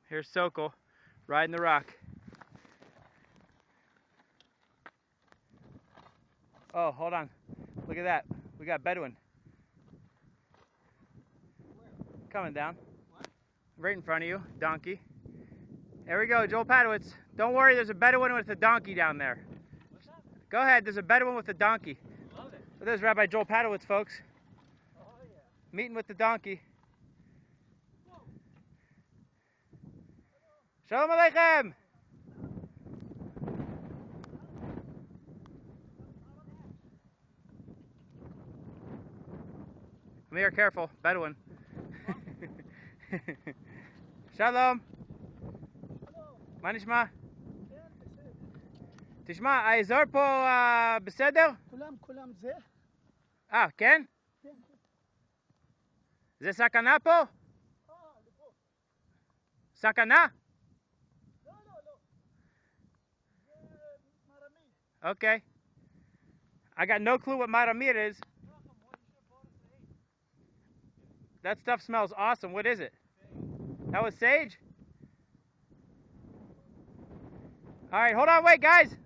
Here's Sokol riding the rock. Oh, hold on. Look at that. We got Bedouin. Coming down. Right in front of you. Donkey. There we go, Joel Padowitz. Don't worry, there's a Bedouin with a donkey down there. What's that? Go ahead, there's a Bedouin with a donkey. Love it. So there's Rabbi Joel Padowitz, folks. Oh, yeah. Meeting with the donkey. Shalom Aleichem! Amir, careful, Bedouin. Shalom. מה נשמע? תשמע, האזור פה בסדר? כולם זה? כן? כן. זה סכנה פה? לפה. סכנה? לא. זה מרמי. Okay. I got no clue what Maramir is. That stuff smells awesome. What is it? That was sage? Alright, hold on, wait guys!